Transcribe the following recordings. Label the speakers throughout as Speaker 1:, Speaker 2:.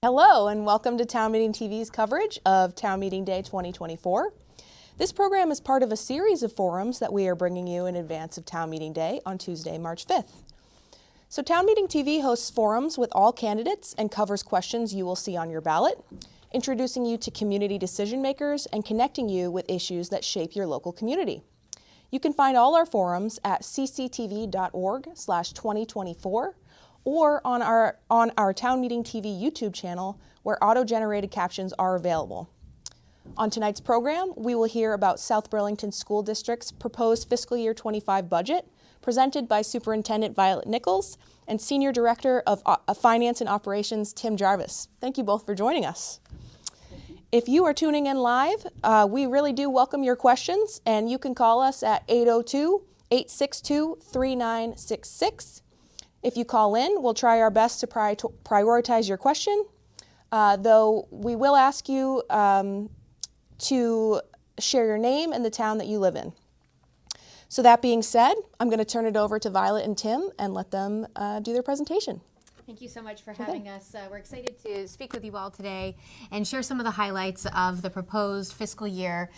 Speaker 1: Hello and welcome to Town Meeting TV's coverage of Town Meeting Day 2024. This program is part of a series of forums that we are bringing you in advance of Town Meeting Day on Tuesday, March 5th. So Town Meeting TV hosts forums with all candidates and covers questions you will see on your ballot, introducing you to community decision makers and connecting you with issues that shape your local community. You can find all our forums at cctv.org/2024 or on our Town Meeting TV YouTube channel where auto-generated captions are available. On tonight's program, we will hear about South Burlington School District's proposed fiscal year 25 budget, presented by Superintendent Violet Nichols and Senior Director of Finance and Operations, Tim Jarvis. Thank you both for joining us. If you are tuning in live, we really do welcome your questions, and you can call us at 802-862-3966. If you call in, we'll try our best to prioritize your question, though we will ask you to share your name and the town that you live in. So that being said, I'm going to turn it over to Violet and Tim and let them do their presentation.
Speaker 2: Thank you so much for having us. We're excited to speak with you all today and share some of the highlights of the proposed fiscal year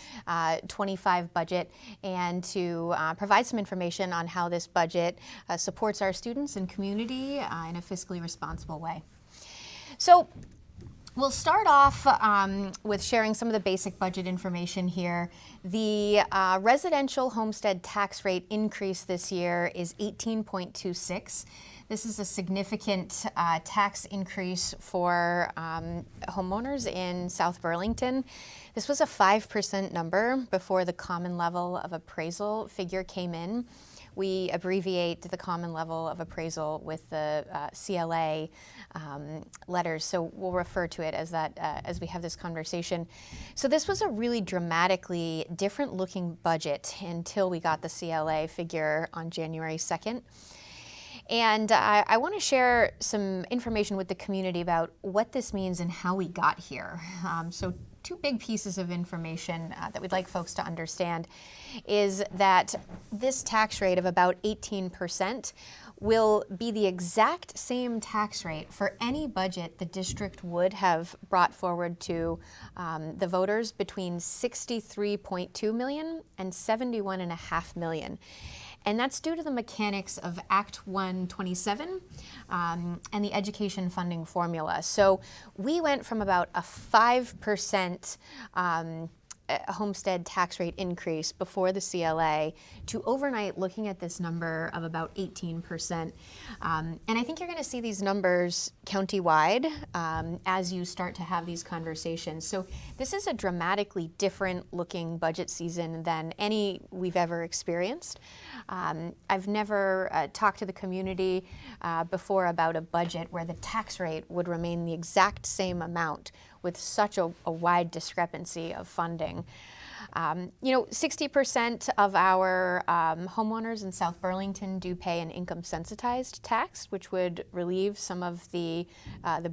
Speaker 2: 25 budget and to provide some information on how this budget supports our students and community in a fiscally responsible way. So we'll start off with sharing some of the basic budget information here. The residential homestead tax rate increase this year is 18.26. This is a significant tax increase for homeowners in South Burlington. This was a 5% number before the common level of appraisal figure came in. We abbreviate the common level of appraisal with the CLA letters, so we'll refer to it as that as we have this conversation. So this was a really dramatically different looking budget until we got the CLA figure on January 2nd. And I want to share some information with the community about what this means and how we got here. So two big pieces of information that we'd like folks to understand is that this tax rate of about 18% will be the exact same tax rate for any budget the district would have brought forward to the voters between $63.2 million and $71.5 million. And that's due to the mechanics of Act 127 and the education funding formula. So we went from about a 5% homestead tax rate increase before the CLA to overnight looking at this number of about 18%. And I think you're going to see these numbers countywide as you start to have these conversations. So this is a dramatically different looking budget season than any we've ever experienced. I've never talked to the community before about a budget where the tax rate would remain the exact same amount with such a wide discrepancy of funding. 60% of our homeowners in South Burlington do pay an income sensitized tax, which would relieve some of the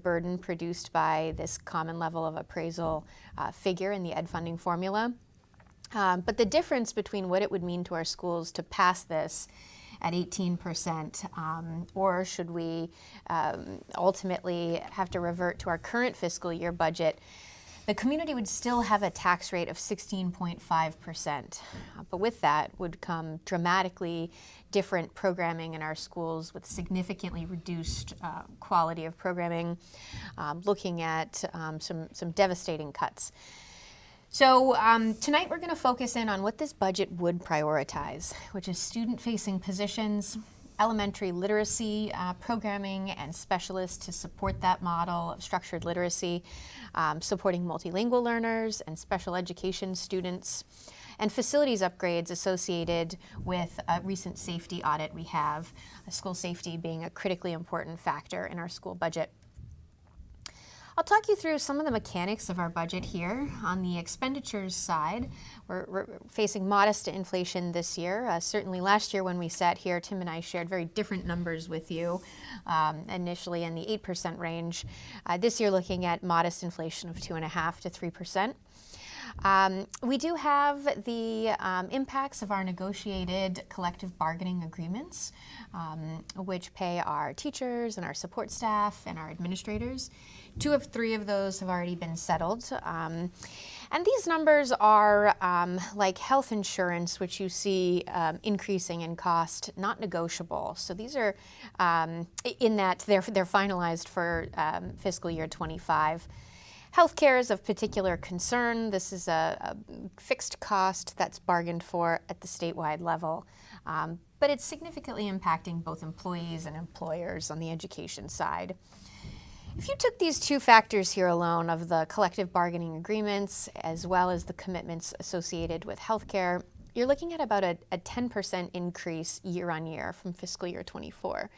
Speaker 2: burden produced by this common level of appraisal figure in the ed funding formula. But the difference between what it would mean to our schools to pass this at 18%, or should we ultimately have to revert to our current fiscal year budget, the community would still have a tax rate of 16.5%. But with that would come dramatically different programming in our schools with significantly reduced quality of programming, looking at some devastating cuts. So tonight we're going to focus in on what this budget would prioritize, which is student-facing positions, elementary literacy programming and specialists to support that model of structured literacy, supporting multilingual learners and special education students, and facilities upgrades associated with a recent safety audit we have, school safety being a critically important factor in our school budget. I'll talk you through some of the mechanics of our budget here. On the expenditures side, we're facing modest inflation this year. Certainly last year when we sat here, Tim and I shared very different numbers with you, initially in the 8% range. This year looking at modest inflation of 2.5% to 3%. We do have the impacts of our negotiated collective bargaining agreements, which pay our teachers and our support staff and our administrators. 2 of 3 of those have already been settled. And these numbers are like health insurance, which you see increasing in cost, not negotiable. So these are in that they're finalized for fiscal year 25. Healthcare is of particular concern. This is a fixed cost that's bargained for at the statewide level, but it's significantly impacting both employees and employers on the education side. If you took these 2 factors here alone of the collective bargaining agreements as well as the commitments associated with healthcare, you're looking at about a 10% increase year on year from fiscal year 24.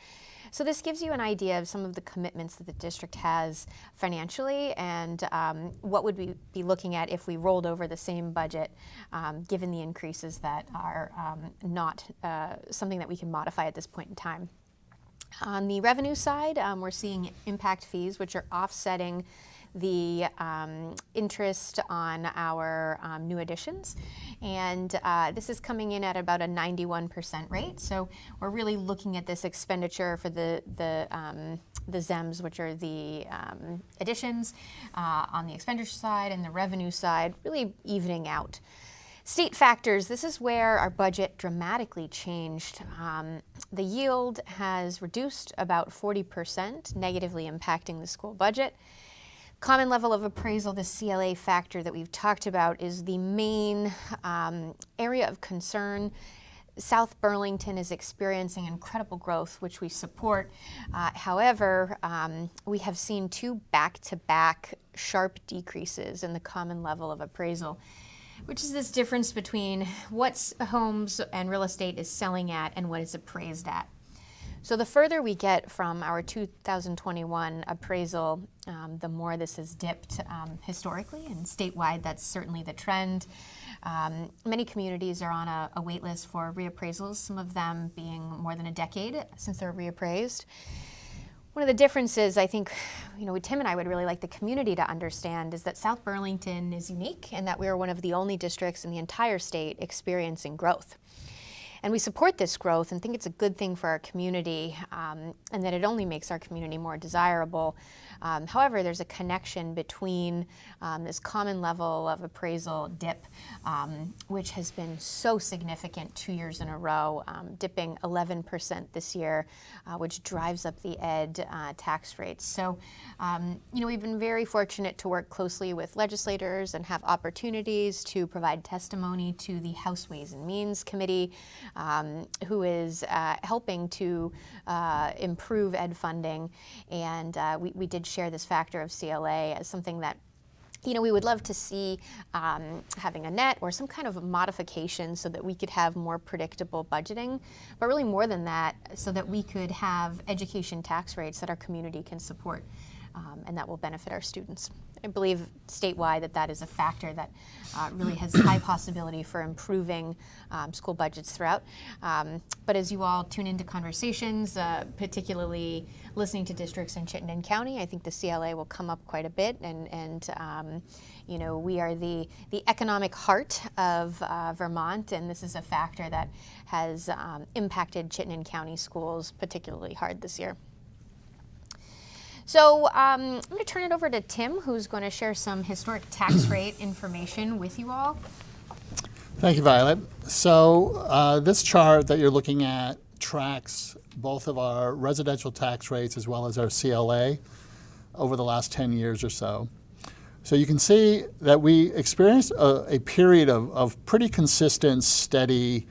Speaker 2: So this gives you an idea of some of the commitments that the district has financially and what would we be looking at if we rolled over the same budget, given the increases that are not something that we can modify at this point in time. On the revenue side, we're seeing impact fees, which are offsetting the interest on our new additions. And this is coming in at about a 91% rate. So we're really looking at this expenditure for the ZEMS, which are the additions on the expenditure side and the revenue side, really evening out. State factors, this is where our budget dramatically changed. The yield has reduced about 40%, negatively impacting the school budget. Common level of appraisal, the CLA factor that we've talked about, is the main area of concern. South Burlington is experiencing incredible growth, which we support. However, we have seen 2 back-to-back sharp decreases in the common level of appraisal, which is this difference between what homes and real estate is selling at and what it's appraised at. So the further we get from our 2021 appraisal, the more this has dipped historically, and statewide that's certainly the trend. Many communities are on a wait list for reappraisals, some of them being more than a decade since they're reappraised. One of the differences I think, Tim and I would really like the community to understand is that South Burlington is unique and that we are one of the only districts in the entire state experiencing growth. And we support this growth and think it's a good thing for our community and that it only makes our community more desirable. However, there's a connection between this common level of appraisal dip, which has been so significant 2 years in a row, dipping 11% this year, which drives up the ed tax rates. So, we've been very fortunate to work closely with legislators and have opportunities to provide testimony to the House Ways and Means Committee, who is helping to improve ed funding. And we did share this factor of CLA as something that we would love to see having a net or some kind of modification so that we could have more predictable budgeting, but really more than that, so that we could have education tax rates that our community can support and that will benefit our students. I believe statewide that is a factor that really has high possibility for improving school budgets throughout. But as you all tune into conversations, particularly listening to districts in Chittenden County, I think the CLA will come up quite a bit. And we are the economic heart of Vermont, and this is a factor that has impacted Chittenden County schools particularly hard this year. So I'm going to turn it over to Tim, who's going to share some historic tax rate information with you all.
Speaker 3: Thank you, Violet. So this chart that you're looking at tracks both of our residential tax rates as well as our CLA over the last 10 years or so. So you can see that we experienced a period of pretty consistent, steady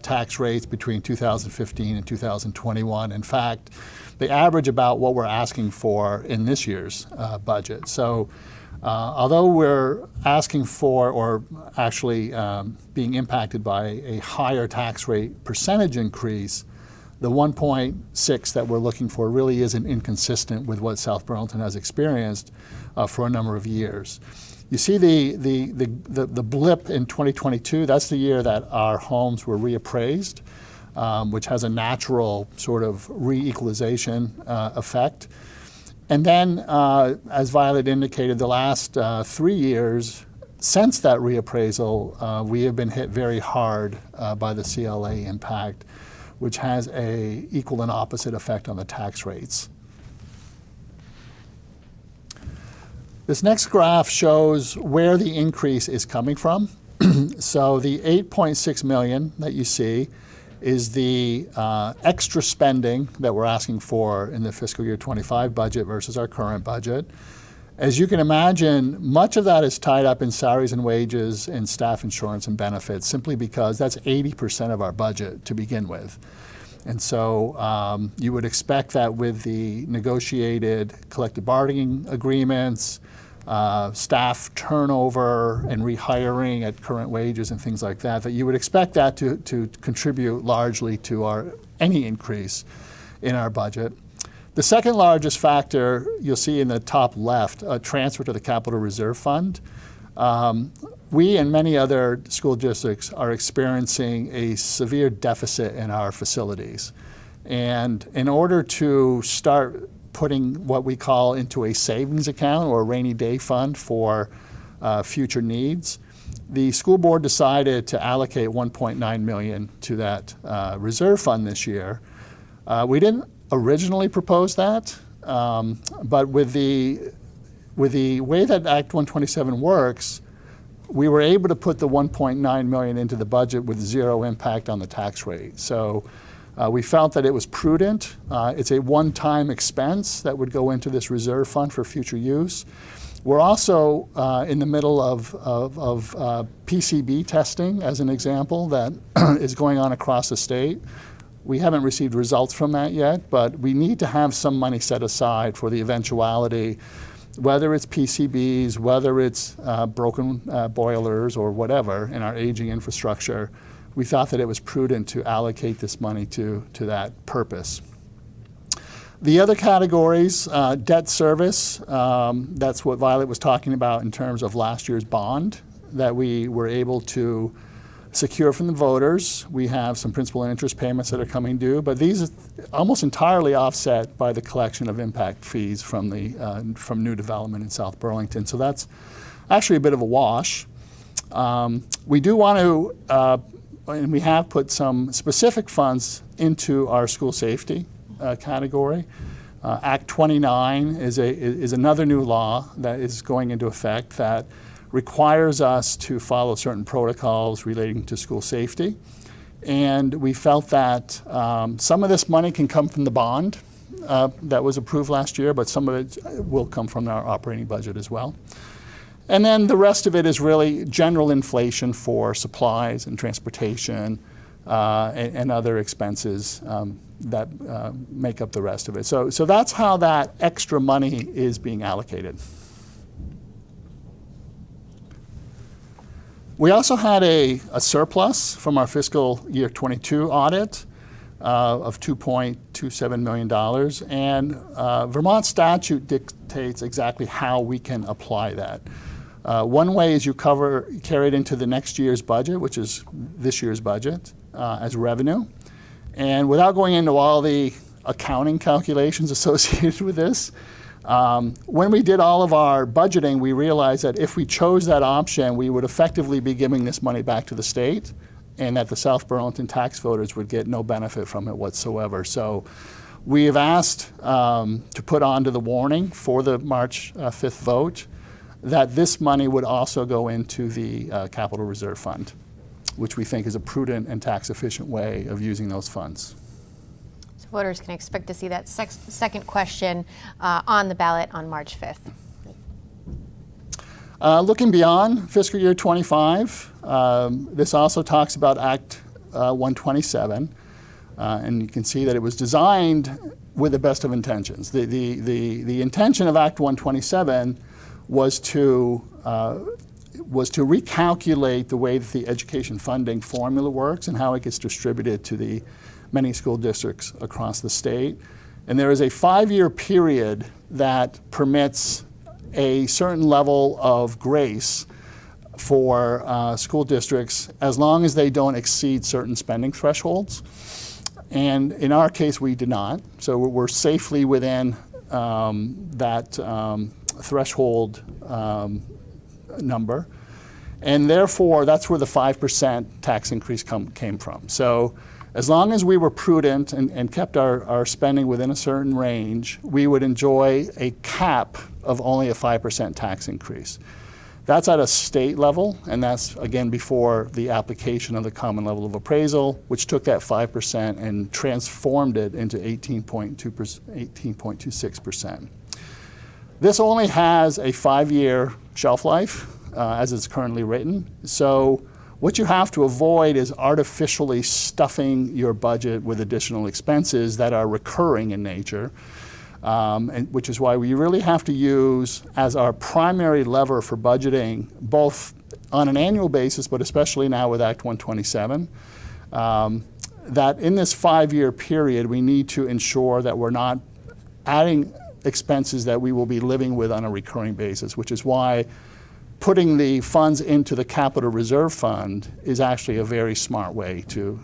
Speaker 3: tax rates between 2015 and 2021. In fact, they average about what we're asking for in this year's budget. So although we're asking for, or actually being impacted by a higher tax rate percentage increase, the 1.6 that we're looking for really isn't inconsistent with what South Burlington has experienced for a number of years. You see the blip in 2022, that's the year that our homes were reappraised, which has a natural sort of re-equalization effect. And then, as Violet indicated, the last 3 years, since that reappraisal, we have been hit very hard by the CLA impact, which has a equal and opposite effect on the tax rates. This next graph shows where the increase is coming from. So the 8.6 million that you see is the extra spending that we're asking for in the fiscal year 25 budget versus our current budget. As you can imagine, much of that is tied up in salaries and wages and staff insurance and benefits, simply because that's 80% of our budget to begin with. And so you would expect that with the negotiated collective bargaining agreements, staff turnover and rehiring at current wages and things like that, that you would expect that to contribute largely to any increase in our budget. The second largest factor you'll see in the top left, a transfer to the Capital Reserve Fund. We and many other school districts are experiencing a severe deficit in our facilities. And in order to start putting what we call into a savings account or a rainy day fund for future needs, the school board decided to allocate 1.9 million to that reserve fund this year. We didn't originally propose that, but with the way that Act 127 works, we were able to put the 1.9 million into the budget with zero impact on the tax rate. So we felt that it was prudent. It's a one-time expense that would go into this reserve fund for future use. We're also in the middle of PCB testing, as an example, that is going on across the state. We haven't received results from that yet, but we need to have some money set aside for the eventuality, whether it's PCBs, whether it's broken boilers or whatever in our aging infrastructure. We thought that it was prudent to allocate this money to that purpose. The other categories, debt service, that's what Violet was talking about in terms of last year's bond that we were able to secure from the voters. We have some principal and interest payments that are coming due, but these are almost entirely offset by the collection of impact fees from new development in South Burlington. So that's actually a bit of a wash. We do want to, and we have put some specific funds into our school safety category. Act 29 is another new law that is going into effect that requires us to follow certain protocols relating to school safety. And we felt that some of this money can come from the bond that was approved last year, but some of it will come from our operating budget as well. And then the rest of it is really general inflation for supplies and transportation and other expenses that make up the rest of it. So that's how that extra money is being allocated. We also had a surplus from our fiscal year 22 audit of $2.27 million. And Vermont statute dictates exactly how we can apply that. One way is you carry it into the next year's budget, which is this year's budget, as revenue. And without going into all the accounting calculations associated with this, when we did all of our budgeting, we realized that if we chose that option, we would effectively be giving this money back to the state, and that the South Burlington tax voters would get no benefit from it whatsoever. So we have asked to put onto the warning for the March 5th vote that this money would also go into the Capital Reserve Fund, which we think is a prudent and tax-efficient way of using those funds.
Speaker 2: Voters can expect to see that second question on the ballot on March 5th.
Speaker 3: Looking beyond fiscal year 25, this also talks about Act 127, and you can see that it was designed with the best of intentions. The intention of Act 127 was to recalculate the way that the education funding formula works and how it gets distributed to the many school districts across the state. And there is a 5-year period that permits a certain level of grace for school districts as long as they don't exceed certain spending thresholds. And in our case, we did not. So we're safely within that threshold number. And therefore, that's where the 5% tax increase came from. So as long as we were prudent and kept our spending within a certain range, we would enjoy a cap of only a 5% tax increase. That's at a state level, and that's, again, before the application of the common level of appraisal, which took that 5% and transformed it into 18.26%. This only has a 5-year shelf life, as it's currently written. So what you have to avoid is artificially stuffing your budget with additional expenses that are recurring in nature, and which is why we really have to use as our primary lever for budgeting, both on an annual basis, but especially now with Act 127, that in this 5-year period, we need to ensure that we're not adding expenses that we will be living with on a recurring basis, which is why putting the funds into the capital reserve fund is actually a very smart way to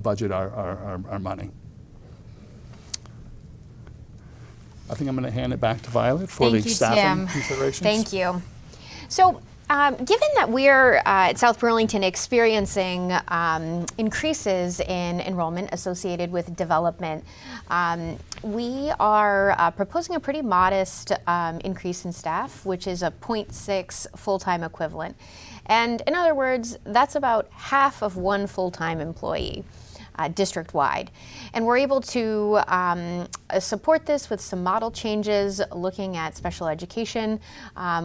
Speaker 3: budget our money. I think I'm going to hand it back to Violet for the staffing considerations.
Speaker 2: Thank you. So, given that we're at South Burlington experiencing increases in enrollment associated with development, we are proposing a pretty modest increase in staff, which is a 0.6 full-time equivalent. And in other words, that's about half of one full-time employee. District-wide. And we're able to support this with some model changes, looking at special education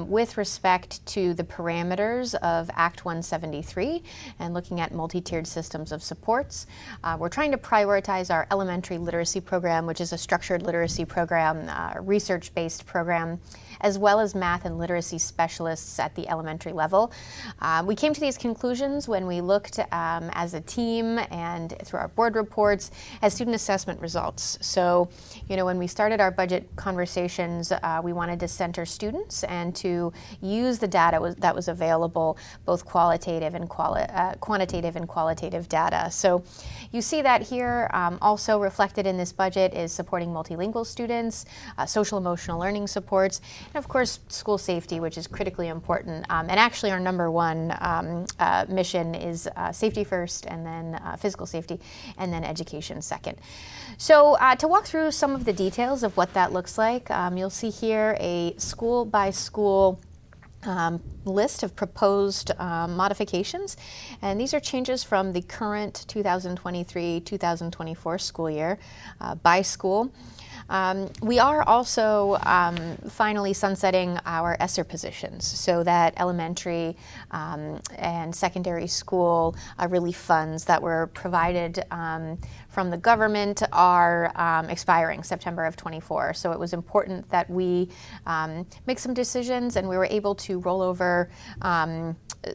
Speaker 2: with respect to the parameters of Act 173 and looking at multi-tiered systems of supports. We're trying to prioritize our elementary literacy program, which is a structured literacy program, research-based program, as well as math and literacy specialists at the elementary level. We came to these conclusions when we looked as a team and through our board reports as student assessment results. So, you know, when we started our budget conversations, we wanted to center students and to use the data that was available, both quantitative and qualitative data. So you see that here. Also reflected in this budget is supporting multilingual students, social emotional learning supports, and of course school safety, which is critically important. And actually our number one mission is safety first, and then physical safety, and then education second. So to walk through some of the details of what that looks like, you'll see here a school by school list of proposed modifications, and these are changes from the current 2023-2024 school year by school. We are also finally sunsetting our ESSER positions so that elementary and secondary school relief funds that were provided from the government are expiring September of 24. So it was important that we make some decisions, and we were able to roll over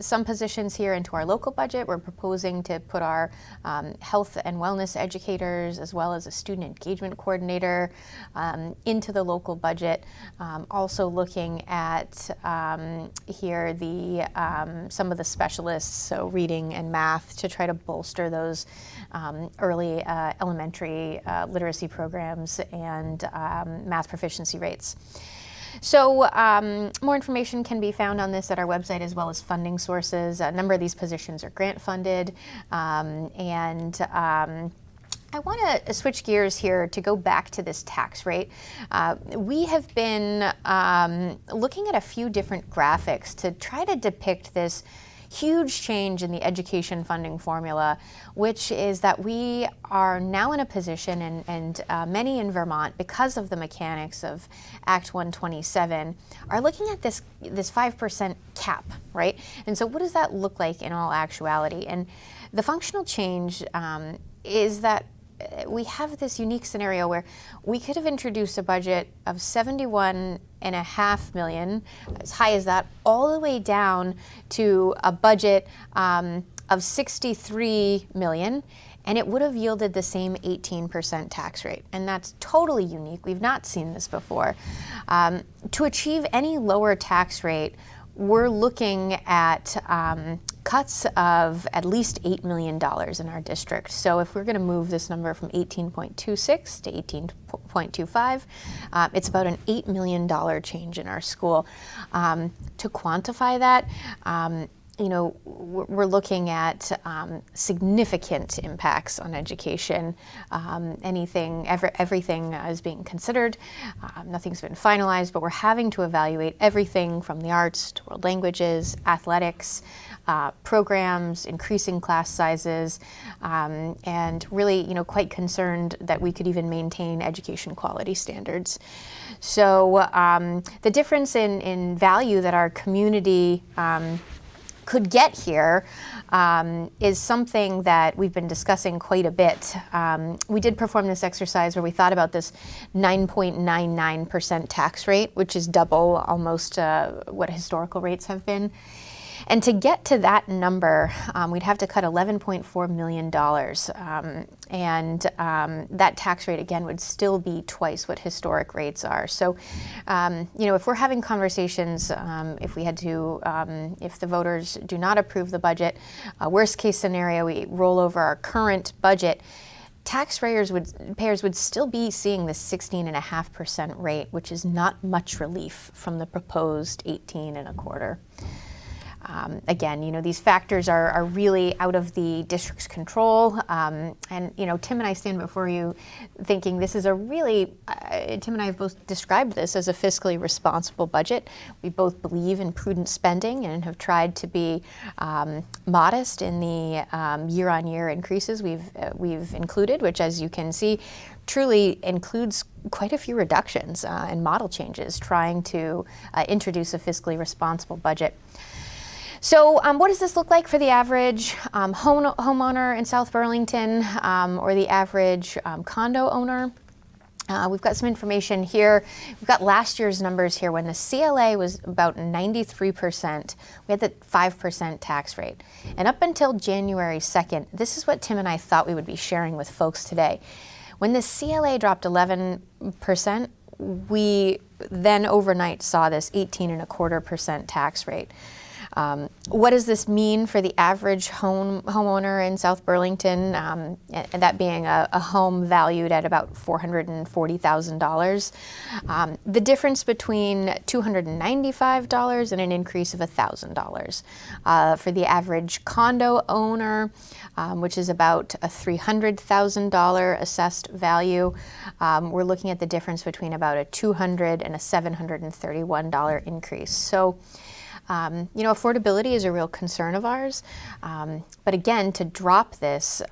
Speaker 2: some positions here into our local budget. We're proposing to put our health and wellness educators as well as a student engagement coordinator into the local budget. Also looking at here the some of the specialists, so reading and math, to try to bolster those early elementary literacy programs and math proficiency rates. So more information can be found on this at our website, as well as funding sources. A number of these positions are grant funded, I want to switch gears here to go back to this tax rate. We have been looking at a few different graphics to try to depict this huge change in the education funding formula, which is that we are now in a position, and many in Vermont, because of the mechanics of Act 127, are looking at this 5% cap, right? And so what does that look like in all actuality? And the functional change is that we have this unique scenario where we could have introduced a budget of $71.5 million, as high as that, all the way down to a budget of $63 million, and it would have yielded the same 18% tax rate. And that's totally unique. We've not seen this before. To achieve any lower tax rate, we're looking at cuts of at least $8 million in our district. So if we're going to move this number from 18.26 to 18.25, it's about an $8 million change in our school. To quantify that, we're looking at significant impacts on education. Everything is being considered. Nothing's been finalized, but we're having to evaluate everything from the arts to world languages, athletics, programs, increasing class sizes, and really, quite concerned that we could even maintain education quality standards. So the difference in value that our community could get here is something that we've been discussing quite a bit. We did perform this exercise where we thought about this 9.99% tax rate, which is double almost what historical rates have been. And to get to that number, we'd have to cut $11.4 million. That tax rate, again, would still be twice what historic rates are. So, if we're having conversations, if the voters do not approve the budget, worst case scenario, we roll over our current budget, taxpayers would still be seeing the 16.5% rate, which is not much relief from the proposed 18.25%. Again, these factors are really out of the district's control. And, Tim and I stand before you thinking this is Tim and I have both described this as a fiscally responsible budget. We both believe in prudent spending and have tried to be modest in the year-on-year increases we've included, which, as you can see, truly includes quite a few reductions and model changes, trying to introduce a fiscally responsible budget. So what does this look like for the average homeowner in South Burlington or the average condo owner? We've got some information here. We've got last year's numbers here. When the CLA was about 93%, we had the 5% tax rate. And up until January 2nd, this is what Tim and I thought we would be sharing with folks today. When the CLA dropped 11%, we then overnight saw this 18.25% tax rate. What does this mean for the average homeowner in South Burlington, and that being a home valued at about $440,000? The difference between $295 and an increase of $1,000. For the average condo owner, which is about a $300,000 assessed value, we're looking at the difference between about a $200 and a $731 increase. So, affordability is a real concern of ours, but again, to drop this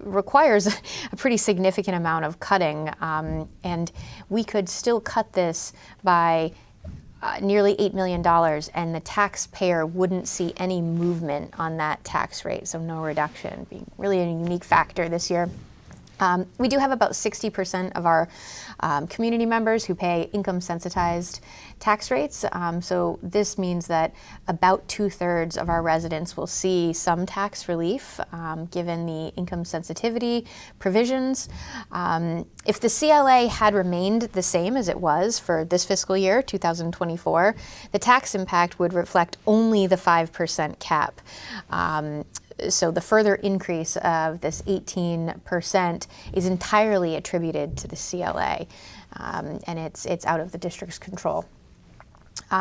Speaker 2: requires a pretty significant amount of cutting, and we could still cut this by nearly $8 million, and the taxpayer wouldn't see any movement on that tax rate, so no reduction, being really a unique factor this year. We do have about 60% of our community members who pay income-sensitized tax rates. So this means that about 2/3 of our residents will see some tax relief given the income sensitivity provisions. If the CLA had remained the same as it was for this fiscal year, 2024, the tax impact would reflect only the 5% cap. So the further increase of this 18% is entirely attributed to the CLA, and it's out of the district's control.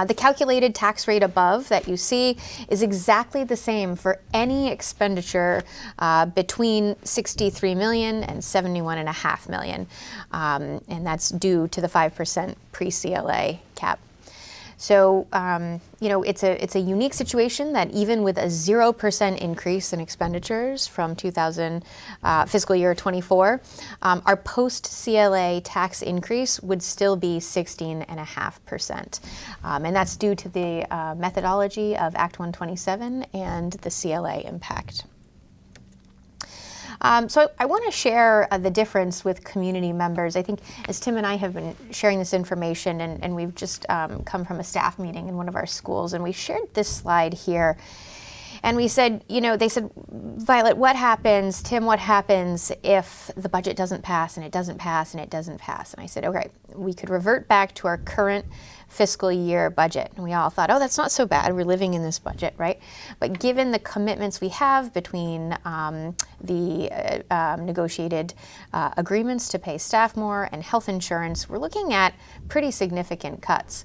Speaker 2: The calculated tax rate above that you see is exactly the same for any expenditure between $63 million and $71.5 million, and that's due to the 5% pre-CLA cap. So, it's a unique situation that even with a 0% increase in expenditures from fiscal year 24, our post-CLA tax increase would still be 16.5%. And that's due to the methodology of Act 127 and the CLA impact. So I want to share the difference with community members. I think as Tim and I have been sharing this information, and we've just come from a staff meeting in one of our schools, and we shared this slide here. And we said, they said, Violet, what happens, Tim, what happens if the budget doesn't pass and it doesn't pass and it doesn't pass? And I said, okay, we could revert back to our current fiscal year budget. And we all thought, oh, that's not so bad. We're living in this budget, right? But given the commitments we have between the negotiated agreements to pay staff more and health insurance, we're looking at pretty significant cuts.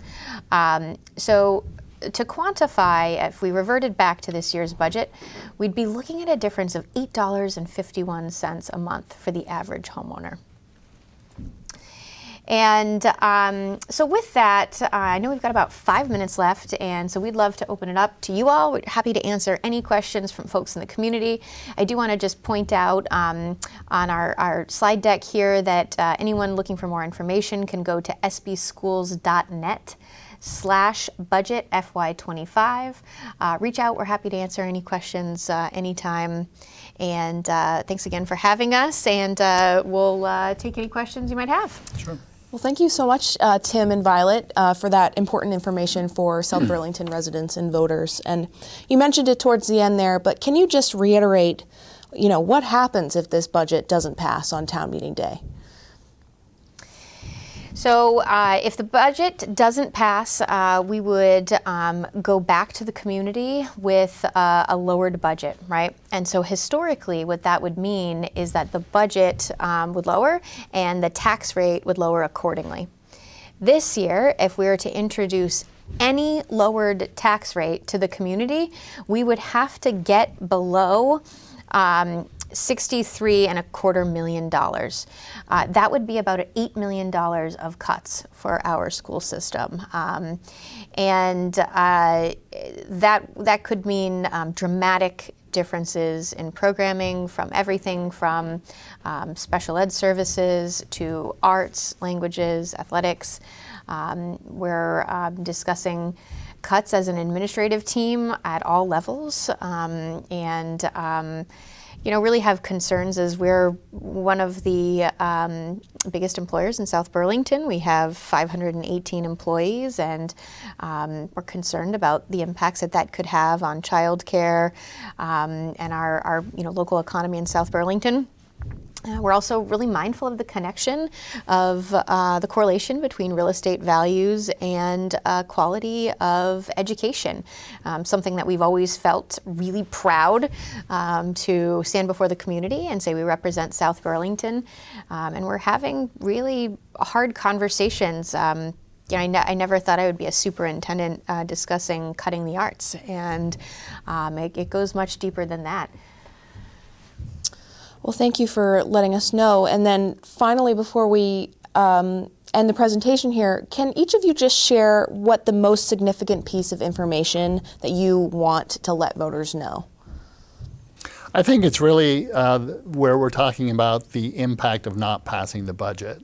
Speaker 2: So to quantify, if we reverted back to this year's budget, we'd be looking at a difference of $8.51 a month for the average homeowner. And so with that, I know we've got about 5 minutes left, and so we'd love to open it up to you all. We're happy to answer any questions from folks in the community. I do want to just point out on our slide deck here that anyone looking for more information can go to sbschools.net/budget FY25. Reach out. We're happy to answer any questions anytime. And thanks again for having us, and we'll take any questions you might have.
Speaker 3: Sure.
Speaker 1: Well, thank you so much, Tim and Violet, for that important information for South Burlington residents and voters. And you mentioned it towards the end there, but can you just reiterate, what happens if this budget doesn't pass on town meeting day?
Speaker 2: So if the budget doesn't pass, we would go back to the community with a lowered budget, right? And so historically, what that would mean is that the budget would lower and the tax rate would lower accordingly. This year, if we were to introduce any lowered tax rate to the community, we would have to get below $63.25 million. That would be about $8 million of cuts for our school system. And that could mean dramatic differences in programming, from everything from special ed services to arts, languages, athletics. We're discussing cuts as an administrative team at all levels, and really have concerns as we're one of the biggest employers in South Burlington. We have 518 employees, and we're concerned about the impacts that could have on childcare and our local economy in South Burlington. We're also really mindful of the connection of the correlation between real estate values and quality of education, something that we've always felt really proud to stand before the community and say we represent South Burlington. And we're having really hard conversations. I never thought I would be a superintendent discussing cutting the arts, and it goes much deeper than that.
Speaker 1: Well, thank you for letting us know. And then finally, before we end the presentation here, can each of you just share what the most significant piece of information that you want to let voters know?
Speaker 3: I think it's really where we're talking about the impact of not passing the budget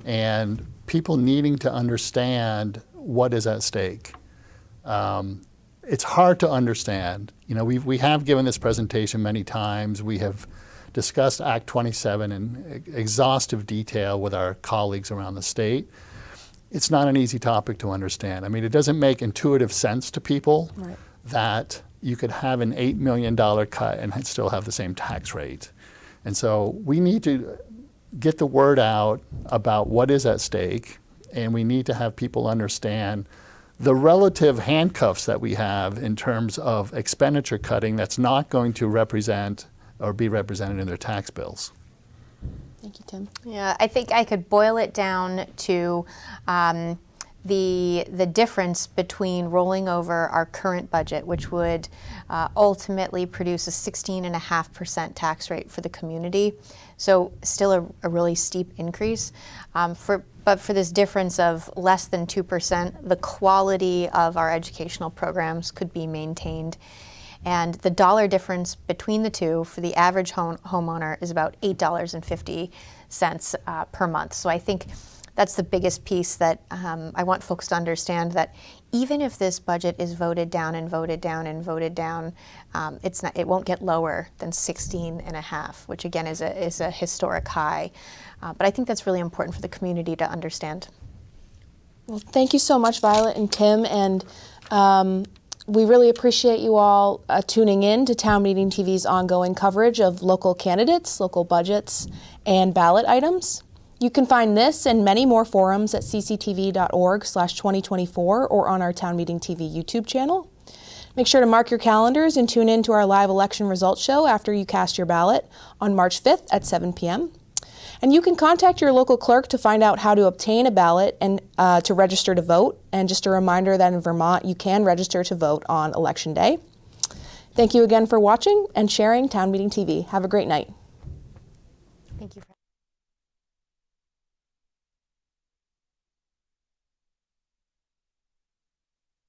Speaker 3: and people needing to understand what is at stake. It's hard to understand. We have given this presentation many times. We have discussed Act 27 in exhaustive detail with our colleagues around the state. It's not an easy topic to understand. I mean, it doesn't make intuitive sense to people that you could have an $8 million cut and still have the same tax rate. And so we need to get the word out about what is at stake, and we need to have people understand the relative handcuffs that we have in terms of expenditure cutting that's not going to represent or be represented in their tax bills.
Speaker 1: Thank you, Tim.
Speaker 2: Yeah, I think I could boil it down to the difference between rolling over our current budget, which would ultimately produce a 16.5% tax rate for the community. So still a really steep increase. But for this difference of less than 2%, the quality of our educational programs could be maintained. And the dollar difference between the two for the average homeowner is about $8.50 per month. So I think that's the biggest piece that I want folks to understand, that even if this budget is voted down and voted down and voted down, it won't get lower than 16.5, which again is a historic high. But I think that's really important for the community to understand.
Speaker 1: Well, thank you so much, Violet and Tim. And We really appreciate you all tuning in to Town Meeting TV's ongoing coverage of local candidates, local budgets, and ballot items. You can find this and many more forums at cctv.org/2024 or on our Town Meeting TV YouTube channel. Make sure to mark your calendars and tune in to our live election results show after you cast your ballot on March 5th at 7 p.m. And you can contact your local clerk to find out how to obtain a ballot and to register to vote. And just a reminder that in Vermont, you can register to vote on Election Day. Thank you again for watching and sharing Town Meeting TV. Have a great night.
Speaker 2: Thank you.